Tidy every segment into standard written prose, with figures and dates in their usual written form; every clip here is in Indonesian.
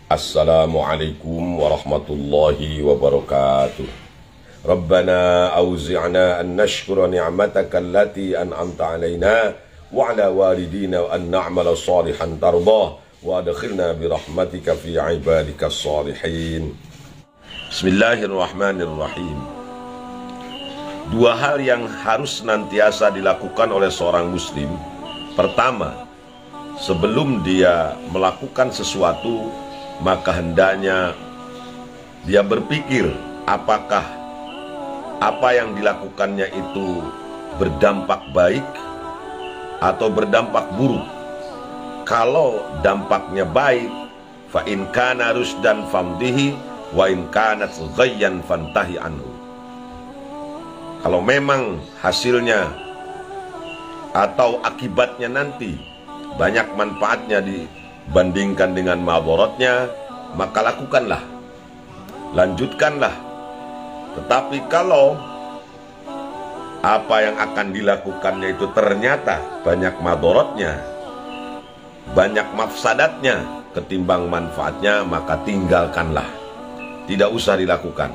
Assalamualaikum warahmatullahi wabarakatuh. Rabbana auzi'na an nashkura ni'mataka allati an'amta alaina wa ala walidina wa an na'mala salihan tardah wa adkhilna bi rahmatika fi ibadika salihin. Bismillahirrahmanirrahim. Dua hal yang harus senantiasa dilakukan oleh seorang muslim. Pertama, sebelum dia melakukan sesuatu, maka hendaknya dia berpikir apakah apa yang dilakukannya itu berdampak baik atau berdampak buruk. Kalau dampaknya baik, fa in kana rusdan famdihi wa in kanat ghayyan fantahi anhu. Kalau memang hasilnya atau akibatnya nanti banyak manfaatnya dibandingkan dengan madharatnya, maka lakukanlah, lanjutkanlah. Tetapi kalau apa yang akan dilakukannya itu ternyata banyak madharatnya, banyak mafsadatnya ketimbang manfaatnya, maka tinggalkanlah, tidak usah dilakukan.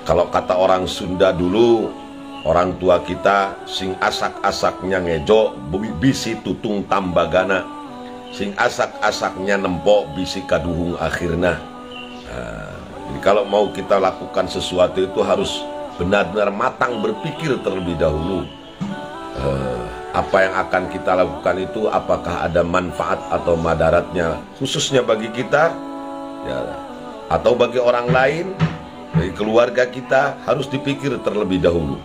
Kalau kata orang Sunda dulu, orang tua kita, sing asak-asaknya ngejo bisi tutung tambagana, sing asak-asaknya nempok bisi kaduhung akhirna. Jadi kalau mau kita lakukan sesuatu itu harus benar-benar matang berpikir terlebih dahulu. Apa yang akan kita lakukan itu apakah ada manfaat atau madaratnya, khususnya bagi kita ya, atau bagi orang lain, bagi keluarga kita, harus dipikir terlebih dahulu.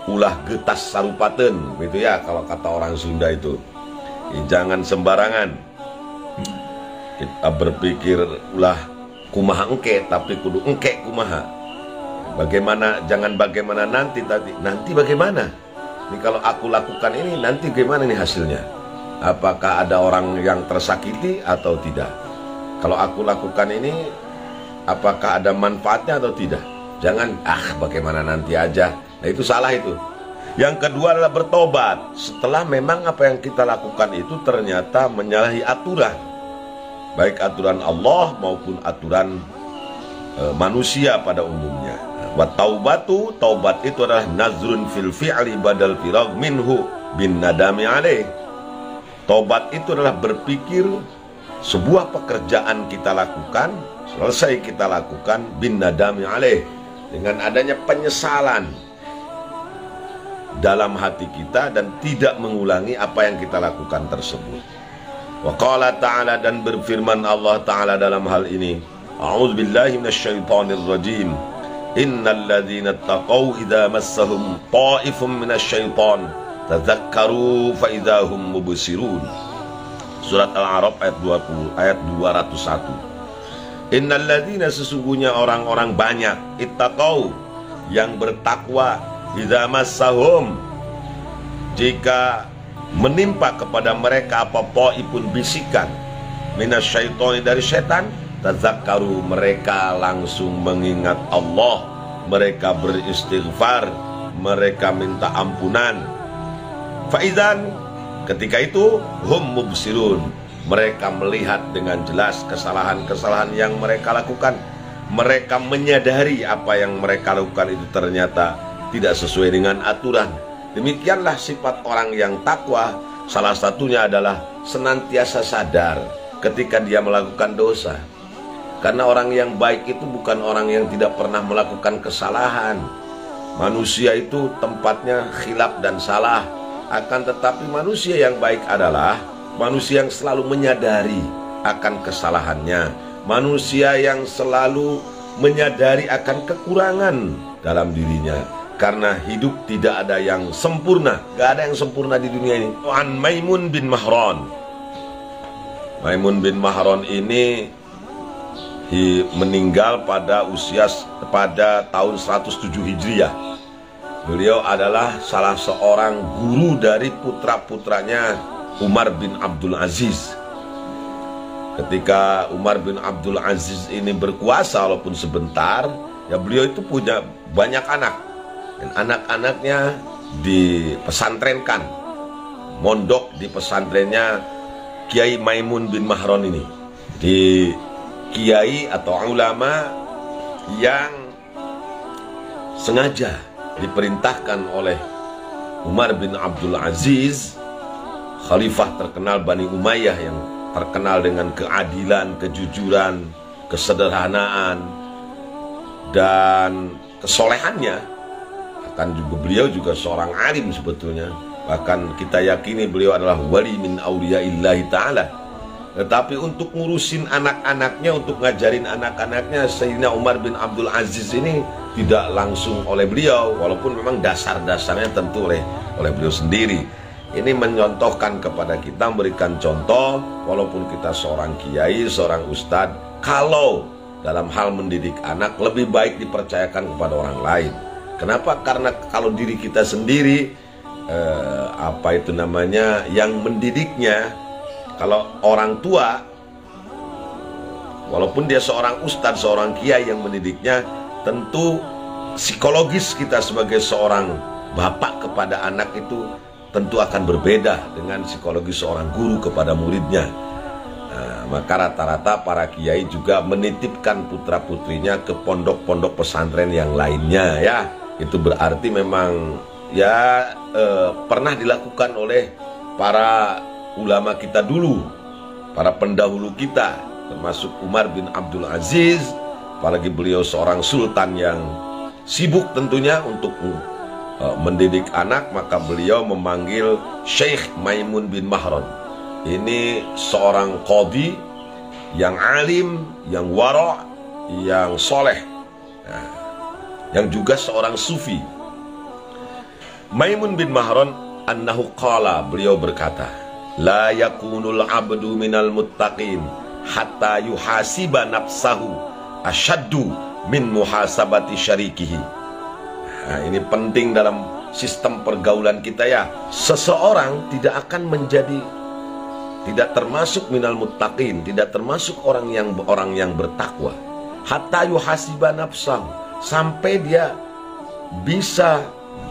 Ulah getas sarupaten, gitu ya kalau kata orang Sunda itu. Jangan sembarangan kita berpikir ulah kumaha engke, tapi kudu engke kumaha. Bagaimana, jangan bagaimana nanti bagaimana. Ini kalau aku lakukan ini nanti gimana nih hasilnya? Apakah ada orang yang tersakiti atau tidak? Kalau aku lakukan ini apakah ada manfaatnya atau tidak? Jangan bagaimana nanti aja. Nah, itu salah itu. Yang kedua adalah bertobat setelah memang apa yang kita lakukan itu ternyata menyalahi aturan, baik aturan Allah maupun aturan manusia pada umumnya. Wa taubatu, taubat itu adalah nazrun fil fi'li badal firag minhu bin nadami alaih. Taubat itu adalah berpikir sebuah pekerjaan kita lakukan, selesai kita lakukan bin nadami alaih, dengan adanya penyesalan dalam hati kita dan tidak mengulangi apa yang kita lakukan tersebut. Wa qala ta'ala, dan berfirman Allah Ta'ala dalam hal ini, a'udzubillahi minasyaitonir rajim, innal ladzina taqaw idza massahum ta'ifun minasyaiton tadzakkaru fa idzahum mubsirun. Surat Al-A'raf ayat 20, ayat 201. Innal ladzina, sesungguhnya orang-orang banyak, ittaqaw, yang bertakwa, idza massahum, jika menimpa kepada mereka apa ta'ifun, bisikan, minasyaitoni, dari setan, tadzakkaru, mereka langsung mengingat Allah, mereka beristighfar, mereka minta ampunan. Faizan, ketika itu hum mubsirun, mereka melihat dengan jelas kesalahan-kesalahan yang mereka lakukan. Mereka menyadari apa yang mereka lakukan itu ternyata tidak sesuai dengan aturan. Demikianlah sifat orang yang takwa. Salah satunya adalah senantiasa sadar ketika dia melakukan dosa. Karena orang yang baik itu bukan orang yang tidak pernah melakukan kesalahan. Manusia itu tempatnya khilaf dan salah. Akan tetapi manusia yang baik adalah manusia yang selalu menyadari akan kesalahannya, manusia yang selalu menyadari akan kekurangan dalam dirinya. Karena hidup tidak ada yang sempurna, gak ada yang sempurna di dunia ini. An Maimun bin Mahran. Maimun bin Mahran ini meninggal pada tahun 107 Hijriah. Beliau adalah salah seorang guru dari putra-putranya Umar bin Abdul Aziz. Ketika Umar bin Abdul Aziz ini berkuasa walaupun sebentar, ya beliau itu punya banyak anak. Dan anak-anaknya dipesantrenkan, mondok di pesantrennya Kiai Maimun bin Mahran ini. Di kiai atau ulama yang sengaja diperintahkan oleh Umar bin Abdul Aziz, khalifah terkenal Bani Umayyah yang terkenal dengan keadilan, kejujuran, kesederhanaan, dan kesolehannya. Bahkan juga beliau juga seorang alim sebetulnya. Bahkan kita yakini beliau adalah wali min auliyaillahi ta'ala. Tetapi untuk ngurusin anak-anaknya, untuk ngajarin anak-anaknya, Sayyidina Umar bin Abdul Aziz ini tidak langsung oleh beliau, walaupun memang dasar-dasarnya tentu oleh beliau sendiri. Ini menyontohkan kepada kita, memberikan contoh, walaupun kita seorang kiai, seorang ustadz, kalau dalam hal mendidik anak lebih baik dipercayakan kepada orang lain. Kenapa? Karena kalau diri kita sendiri, yang mendidiknya, kalau orang tua, walaupun dia seorang ustadz, seorang kiai yang mendidiknya, tentu psikologis kita sebagai seorang bapak kepada anak itu tentu akan berbeda dengan psikologi seorang guru kepada muridnya. Maka rata-rata para kiai juga menitipkan putra-putrinya ke pondok-pondok pesantren yang lainnya, ya. Itu berarti memang pernah dilakukan oleh para ulama kita dulu, para pendahulu kita, termasuk Umar bin Abdul Aziz. Apalagi beliau seorang sultan yang sibuk tentunya untuk mendidik anak, maka beliau memanggil Syekh Maimun bin Mahran. Ini seorang qadhi yang alim, yang wara', yang soleh, yang juga seorang sufi. Maimun bin Mahran annahu qala, beliau berkata, la yakunul abdu minal muttaqin hatta yuhasiba nafsahu asyaddu min muhasabati syarikihi. Nah, ini penting dalam sistem pergaulan kita, ya. Seseorang tidak akan tidak termasuk minal muttaqin, tidak termasuk orang yang bertakwa, hatta yuhasiba nafsahu, sampai dia bisa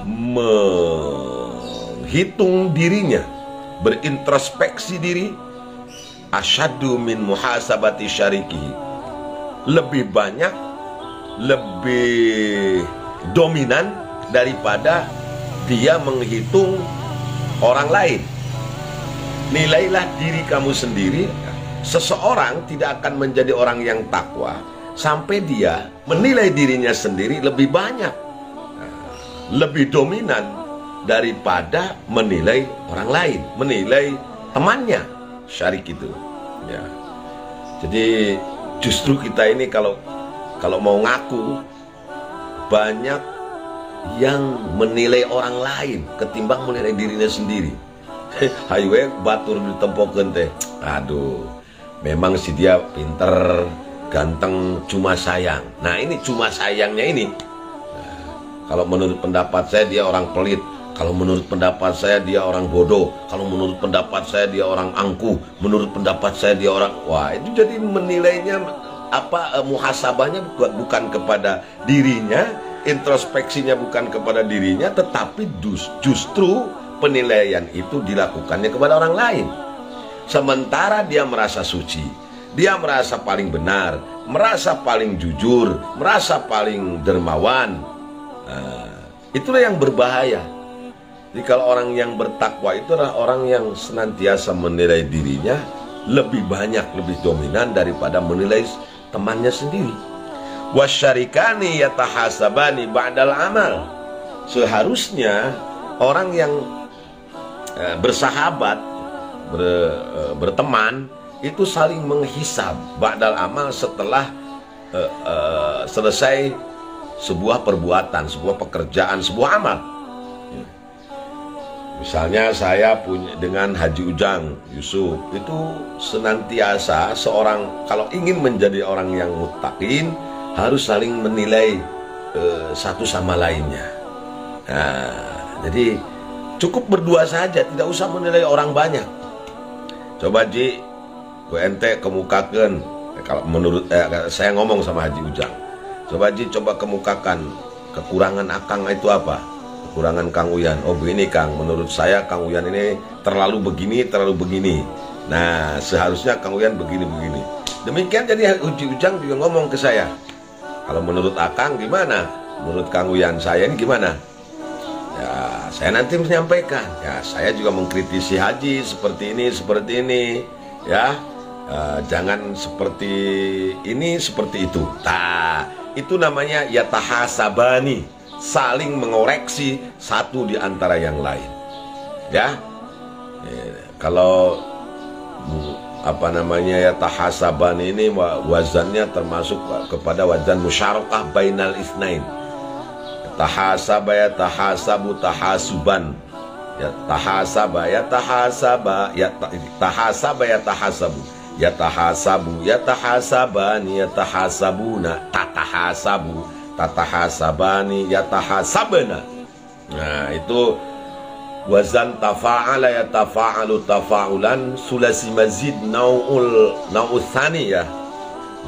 menghitung dirinya, berintrospeksi diri, asyaddu min muhasabati syarikihi, lebih banyak, lebih dominan daripada dia menghitung orang lain. Nilailah diri kamu sendiri. Seseorang tidak akan menjadi orang yang takwa sampai dia menilai dirinya sendiri lebih banyak, lebih dominan daripada menilai orang lain, menilai temannya, syarik itu, ya. Jadi justru kita ini kalau mau ngaku, banyak yang menilai orang lain ketimbang menilai dirinya sendiri. Haywe batur ditempokeun teh, aduh, memang si dia pinter, ganteng, cuma sayang. Nah, ini cuma sayangnya ini. Kalau menurut pendapat saya dia orang pelit, kalau menurut pendapat saya dia orang bodoh, kalau menurut pendapat saya dia orang angkuh, menurut pendapat saya dia orang, wah, itu jadi menilainya muhasabahnya bukan kepada dirinya, introspeksinya bukan kepada dirinya, tetapi justru penilaian itu dilakukannya kepada orang lain. Sementara dia merasa suci, dia merasa paling benar, merasa paling jujur, merasa paling dermawan. Itulah yang berbahaya. Jadi kalau orang yang bertakwa itu adalah orang yang senantiasa menilai dirinya lebih banyak, lebih dominan daripada menilai temannya sendiri. Wasyarikani yatahasabani ba'dal amal. Seharusnya orang yang bersahabat, berteman, itu saling menghisab ba'dal amal setelah selesai sebuah perbuatan, sebuah pekerjaan, sebuah amal. Misalnya saya punya dengan Haji Ujang Yusuf, itu senantiasa seorang kalau ingin menjadi orang yang muttaqin harus saling menilai satu sama lainnya. Nah, jadi cukup berdua saja, tidak usah menilai orang banyak. Coba Ji, ku ente kemukakan, kalau menurut saya ngomong sama Haji Ujang, coba Ji, coba kemukakan kekurangan Akang itu apa? Kekurangan Kang Uyan. Oh begini Kang, menurut saya Kang Uyan ini terlalu begini, terlalu begini. Nah, seharusnya Kang Uyan begini-begini. Demikian jadi Ujang juga ngomong ke saya, kalau menurut Akang gimana? Menurut Kang Uyan saya ini gimana? Ya saya nanti menyampaikan. Ya saya juga mengkritisi haji seperti ini, ya. Jangan seperti ini, seperti itu. Itu namanya yatahasabani, saling mengoreksi satu di antara yang lain. Ya, kalau yatahasabani ini wazannya termasuk kepada wazan musyarakah bainal isnain. Yatahasabu tahasuban. Yatahasabu yatahasabani yatahasabuna tatahasabani yatahasabana. Nah itu wazan tafa'ala yatafa'alu tafa'ulan sulasi mazid nau'uthani ya,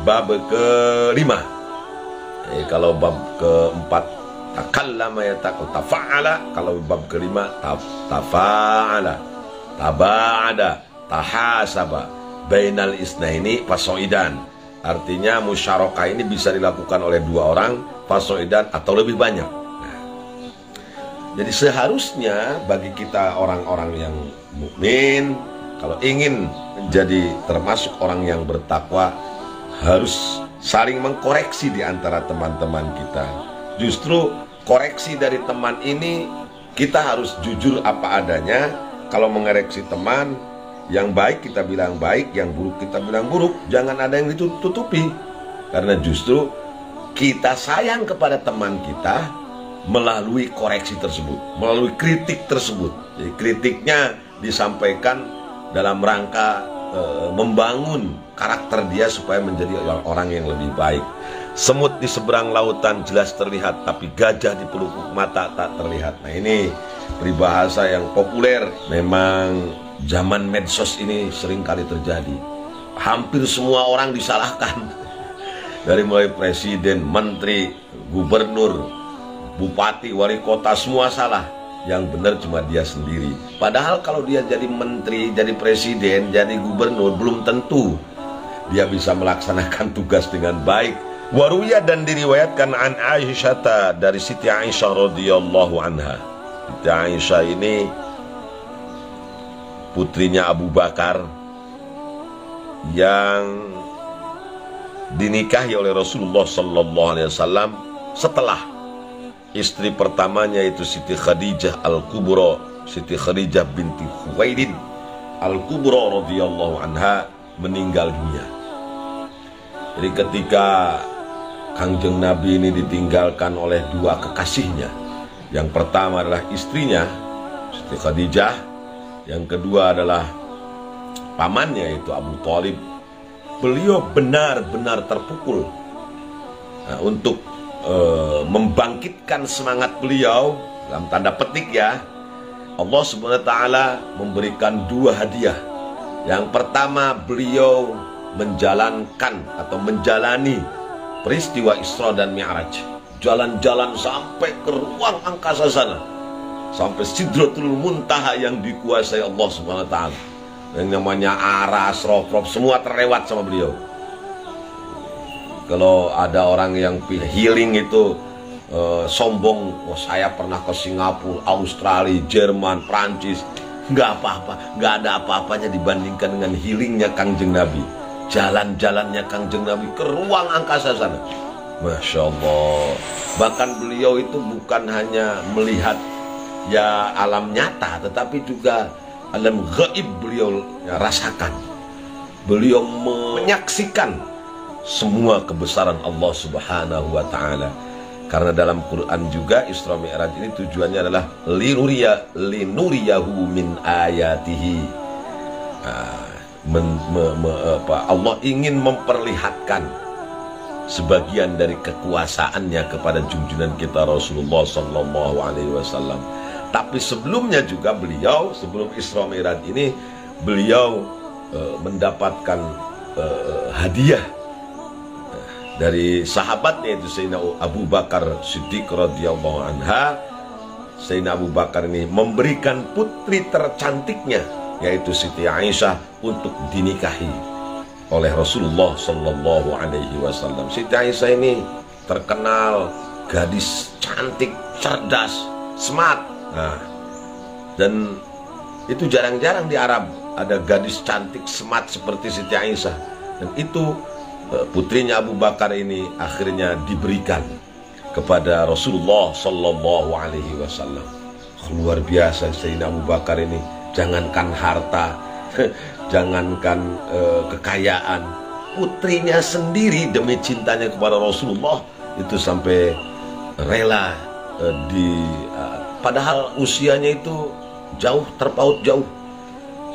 bab kelima. Kalau bab keempat takallama tafa'ala, kalau bab kelima tafa'ala taba'ada tahasaba bainal isnaini fasoidan. Artinya musyarakah ini bisa dilakukan oleh dua orang, fasoidan atau lebih banyak. Nah, jadi seharusnya bagi kita orang-orang yang mukmin, kalau ingin menjadi termasuk orang yang bertakwa, harus saling mengkoreksi di antara teman-teman kita. Justru koreksi dari teman ini, kita harus jujur apa adanya. Kalau mengoreksi teman, yang baik kita bilang baik, yang buruk kita bilang buruk. Jangan ada yang ditutupi. Karena justru kita sayang kepada teman kita melalui koreksi tersebut, melalui kritik tersebut. Jadi kritiknya disampaikan dalam rangka membangun karakter dia supaya menjadi orang yang lebih baik. Semut di seberang lautan jelas terlihat, tapi gajah di pelupuk mata tak terlihat. Nah ini peribahasa yang populer. Memang zaman medsos ini sering kali terjadi. Hampir semua orang disalahkan. Dari mulai presiden, menteri, gubernur, bupati, wali kota, semua salah. Yang benar cuma dia sendiri. Padahal kalau dia jadi menteri, jadi presiden, jadi gubernur, belum tentu dia bisa melaksanakan tugas dengan baik. Waruya, dan diriwayatkan an Aisyah, dari Siti Aisyah radhiyallahu anha. Siti Aisyah ini putrinya Abu Bakar yang dinikahi oleh Rasulullah sallallahu alaihi wasallam setelah istri pertamanya yaitu Siti Khadijah Al-Kubra, Siti Khadijah binti Khuwailid Al-Kubra radhiyallahu anha meninggal dunia. Jadi ketika Kangjeng Nabi ini ditinggalkan oleh dua kekasihnya, yang pertama adalah istrinya Siti Khadijah, yang kedua adalah pamannya yaitu Abu Thalib. Beliau benar-benar terpukul. Nah, untuk membangkitkan semangat beliau, dalam tanda petik ya, Allah Subhanahu wa Ta'ala memberikan dua hadiah. Yang pertama, beliau menjalankan atau menjalani peristiwa Isra dan Mi'raj, jalan-jalan sampai ke ruang angkasa sana, sampai Sidratul Muntaha yang dikuasai Allah Subhanahu wa Ta'ala. Yang namanya Aras, Rof, semua terlewat sama beliau. Kalau ada orang yang healing itu sombong, oh, saya pernah ke Singapura, Australia, Jerman, Prancis, nggak apa-apa, nggak ada apa-apanya dibandingkan dengan healingnya Kangjeng Nabi. Jalan-jalannya Kangjeng Nabi ke ruang angkasa sana, Masya Allah. Bahkan beliau itu bukan hanya melihat ya alam nyata, tetapi juga alam gaib beliau ya, rasakan. Beliau menyaksikan semua kebesaran Allah Subhanahu wa Ta'ala. Karena dalam Quran juga Isra Mi'raj ini tujuannya adalah linuriyahu min ayatihi. Allah ingin memperlihatkan sebagian dari kekuasaannya kepada junjungan kita Rasulullah Sallallahu Alaihi Wasallam. Tapi sebelumnya juga beliau, sebelum Isra Mi'raj ini, beliau mendapatkan hadiah dari sahabatnya itu Sayyidina Abu Bakar Siddiq radhiyallahu anha. Sayyidina Abu Bakar ini memberikan putri tercantiknya yaitu Siti Aisyah untuk dinikahi. oleh Rasulullah Shallallahu Alaihi Wasallam. Siti Aisyah ini terkenal gadis cantik, cerdas, smart. Nah, dan itu jarang-jarang di Arab ada gadis cantik, smart seperti Siti Aisyah. Dan itu putrinya Abu Bakar ini akhirnya diberikan kepada Rasulullah Shallallahu Alaihi Wasallam. Luar biasa Sayyidina Abu Bakar ini, jangankan harta, jangankan kekayaan, putrinya sendiri demi cintanya kepada Rasulullah itu sampai rela padahal usianya itu jauh, terpaut jauh.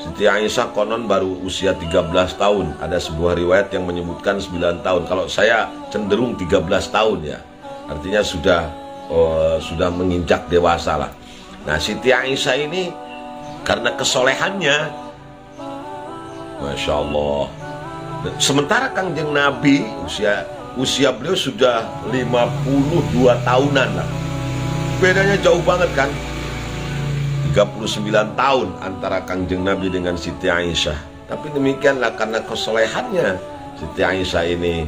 Siti Aisyah konon baru usia 13 tahun. Ada sebuah riwayat yang menyebutkan 9 tahun. Kalau saya cenderung 13 tahun ya. Artinya sudah menginjak dewasa lah. Nah, Siti Aisyah ini karena kesolehannya, Masya Allah. Sementara Kangjeng Nabi usia beliau sudah 52 tahunan lah. Bedanya jauh banget kan. 39 tahun antara Kangjeng Nabi dengan Siti Aisyah. Tapi demikianlah karena kesolehannya Siti Aisyah ini,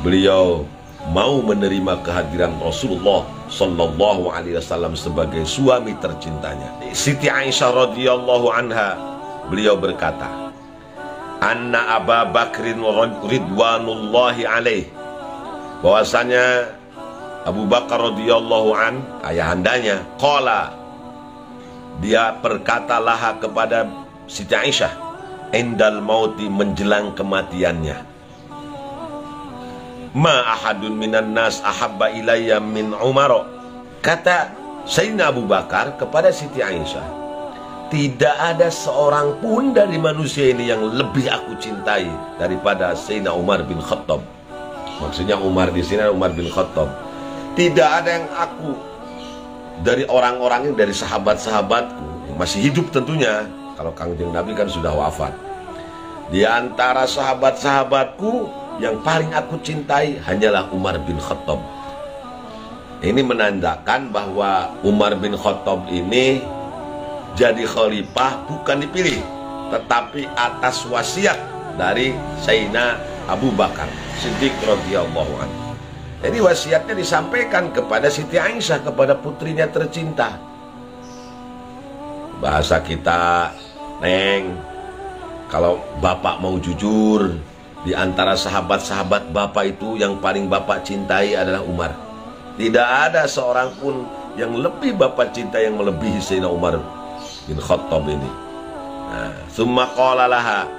beliau mau menerima kehadiran Rasulullah Sallallahu Alaihi Wasallam sebagai suami tercintanya. Siti Aisyah radhiyallahu anha, beliau berkata, Anna Aba Bakrin ridwanullahi alaih, bahwasanya Abu Bakar radhiyallahu an, ayahandanya, qala, dia berkatalah kepada Siti Aisyah endal mauti, menjelang kematiannya, ma ahadun minan nas ahabba ilayya min Umar. Kata Sayyidina Abu Bakar kepada Siti Aisyah, tidak ada seorang pun dari manusia ini yang lebih aku cintai daripada Sayyidina Umar bin Khattab. Maksudnya Umar di sini Umar bin Khattab. Tidak ada yang aku dari orang-orang ini, dari sahabat-sahabatku yang masih hidup tentunya. Kalau Kangjeng Nabi kan sudah wafat. Di antara sahabat-sahabatku yang paling aku cintai hanyalah Umar bin Khattab. Ini menandakan bahwa Umar bin Khattab ini jadi khalifah bukan dipilih, tetapi atas wasiat dari Sayyidina Abu Bakar Siddiq radhiyallahu anhu. Jadi wasiatnya disampaikan kepada Siti Aisyah, kepada putrinya tercinta. Bahasa kita, Neng, kalau bapak mau jujur, di antara sahabat-sahabat bapak itu yang paling bapak cintai adalah Umar. Tidak ada seorang pun yang lebih bapak cintai yang melebihi Sayyidina Umar bin Khattab ini. Nah, summa qala laha.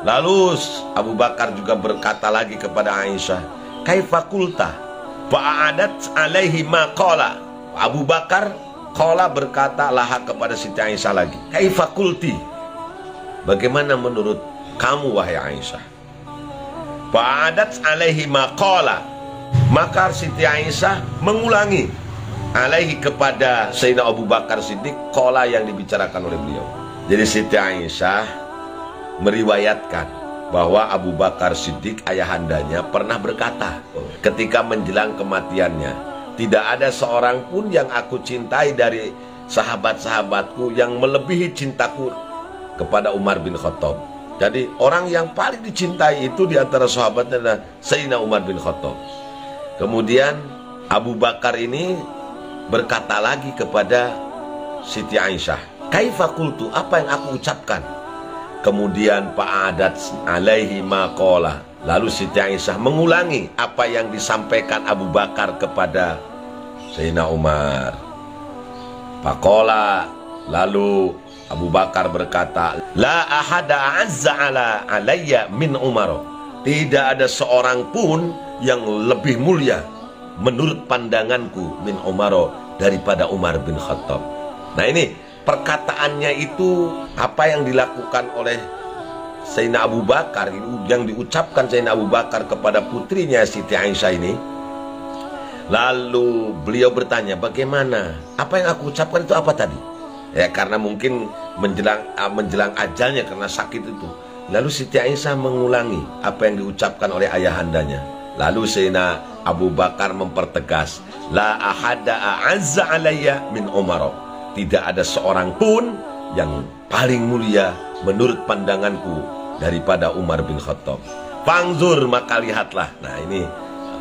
Lalu Abu Bakar juga berkata lagi kepada Aisyah, kaifa qulta? Fa'adat alaihi ma qala. Abu Bakar qala berkata laha kepada Siti Aisyah lagi, kaifa qulti? Bagaimana menurut kamu wahai Aisyah? Fa'adat alaihi ma qala. Maka Siti Aisyah mengulangi alaihi kepada Sayyidina Abu Bakar Siddiq qala yang dibicarakan oleh beliau. Jadi Siti Aisyah meriwayatkan bahwa Abu Bakar Siddiq ayahandanya pernah berkata ketika menjelang kematiannya, tidak ada seorang pun yang aku cintai dari sahabat-sahabatku yang melebihi cintaku kepada Umar bin Khattab. Jadi orang yang paling dicintai itu di antara sahabatnya adalah Sayyidina Umar bin Khattab. Kemudian Abu Bakar ini berkata lagi kepada Siti Aisyah, kaifa qultu? Apa yang aku ucapkan? Kemudian fa'adat alaihi ma qala. Lalu Siti Aisyah mengulangi apa yang disampaikan Abu Bakar kepada Sayyidina Umar. Faqala, lalu Abu Bakar berkata, la ahada azza ala alayya min Umar. Tidak ada seorang pun yang lebih mulia menurut pandanganku min Umar daripada Umar bin Khattab. Nah, ini perkataannya itu apa yang dilakukan oleh Sayyidina Abu Bakar, yang diucapkan Sayyidina Abu Bakar kepada putrinya Siti Aisyah ini. Lalu beliau bertanya, bagaimana? Apa yang aku ucapkan itu apa tadi? Ya, karena mungkin menjelang ajalnya karena sakit itu. Lalu Siti Aisyah mengulangi apa yang diucapkan oleh ayahandanya. Lalu Sayyidina Abu Bakar mempertegas, la ahada a'azza alayya min Umar. Tidak ada seorang pun yang paling mulia menurut pandanganku daripada Umar bin Khattab. Fanzur, maka lihatlah. Nah, ini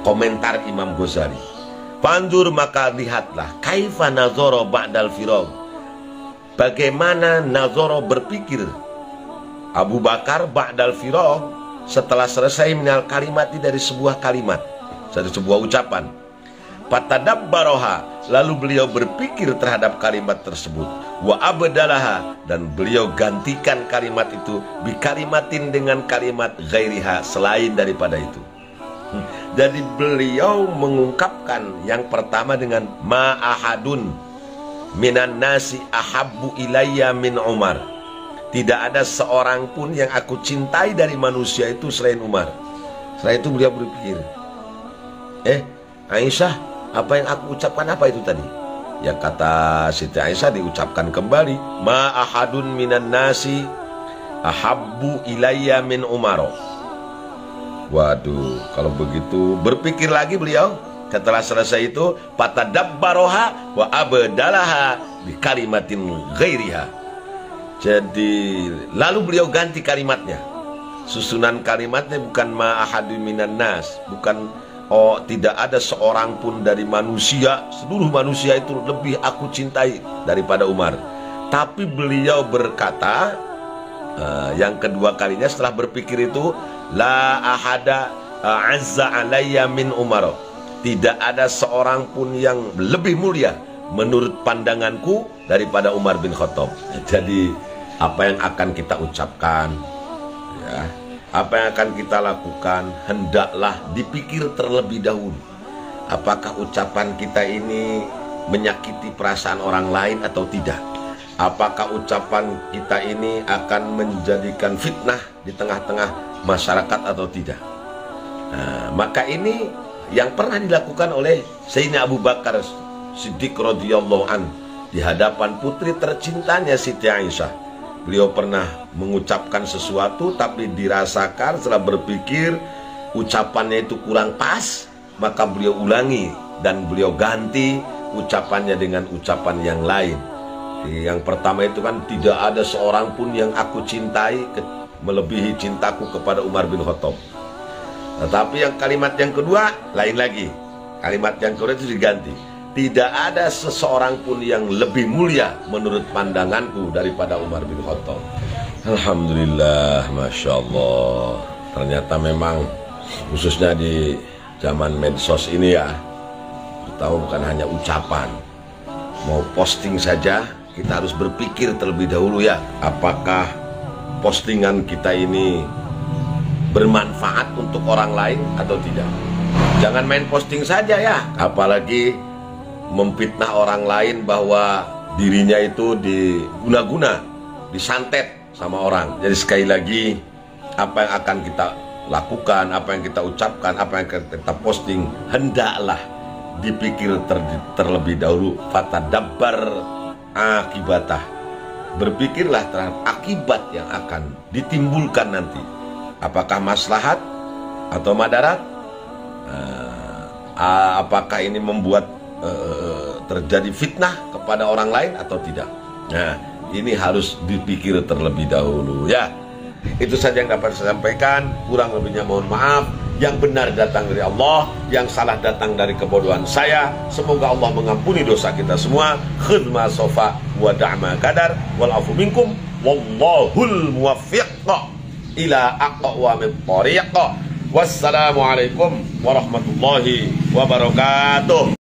komentar Imam Ghazali. Fanzur, maka lihatlah, kaifa nazara ba'dal firaq, bagaimana nazara berpikir Abu Bakar ba'dal firaq, setelah selesai minal kalimati, dari sebuah kalimat, dari sebuah ucapan. Fatadabbaroha, lalu beliau berpikir terhadap kalimat tersebut. Wa abdalaha, dan beliau gantikan kalimat itu bi kalimatin, dengan kalimat ghairiha, selain daripada itu. Jadi beliau mengungkapkan yang pertama dengan ma ahadun minan nasi ahabbu ilayya min Umar. Tidak ada seorang pun yang aku cintai dari manusia itu selain Umar. Setelah itu beliau berpikir, Aisyah, apa yang aku ucapkan apa itu tadi? Ya, kata Siti Aisyah, diucapkan kembali, ma ahadun minan nasi ahabbu ilayya min Umar. Waduh, kalau begitu berpikir lagi beliau. Setelah selesai itu, fatadabbaroha wa abdalaha bi kalimatin ghairiha. Jadi lalu beliau ganti kalimatnya. Susunan kalimatnya bukan ma ahadun minan nas, bukan tidak ada seorang pun dari manusia, seluruh manusia itu lebih aku cintai daripada Umar. Tapi beliau berkata, yang kedua kalinya setelah berpikir itu, la ahada azza alayya min Umar. Tidak ada seorang pun yang lebih mulia menurut pandanganku daripada Umar bin Khattab. Jadi apa yang akan kita ucapkan, ya, apa yang akan kita lakukan, hendaklah dipikir terlebih dahulu. Apakah ucapan kita ini menyakiti perasaan orang lain atau tidak? Apakah ucapan kita ini akan menjadikan fitnah di tengah-tengah masyarakat atau tidak? Nah, maka ini yang pernah dilakukan oleh Sayyidina Abu Bakar Siddiq radhiyallahu an di hadapan putri tercintanya Siti Aisyah. Beliau pernah mengucapkan sesuatu, tapi dirasakan setelah berpikir ucapannya itu kurang pas, maka beliau ulangi dan beliau ganti ucapannya dengan ucapan yang lain. Yang pertama itu kan, tidak ada seorang pun yang aku cintai melebihi cintaku kepada Umar bin Khattab. Tetapi yang kalimat yang kedua lain lagi. Kalimat yang kedua itu diganti, tidak ada seseorang pun yang lebih mulia menurut pandanganku daripada Umar bin Khattab. Alhamdulillah, Masya Allah. Ternyata memang khususnya di zaman medsos ini ya, tahu bukan hanya ucapan, mau posting saja kita harus berpikir terlebih dahulu ya, apakah postingan kita ini bermanfaat untuk orang lain atau tidak. Jangan main posting saja ya, apalagi memfitnah orang lain bahwa dirinya itu diguna-guna, disantet sama orang. Jadi sekali lagi, apa yang akan kita lakukan, apa yang kita ucapkan, apa yang kita posting, hendaklah dipikir terlebih dahulu. Fatadabbar akibatah, berpikirlah terhadap akibat yang akan ditimbulkan nanti. Apakah maslahat atau madarat? Apakah ini membuat terjadi fitnah kepada orang lain atau tidak? Nah, ini harus dipikir terlebih dahulu ya. Itu saja yang dapat saya sampaikan. Kurang lebihnya mohon maaf. Yang benar datang dari Allah, yang salah datang dari kebodohan saya. Semoga Allah mengampuni dosa kita semua. Khidma sofa wa da'ma kadar wal afu minkum wallahul muwaffiq ila aqwamit thariq. Wassalamualaikum warahmatullahi wabarakatuh.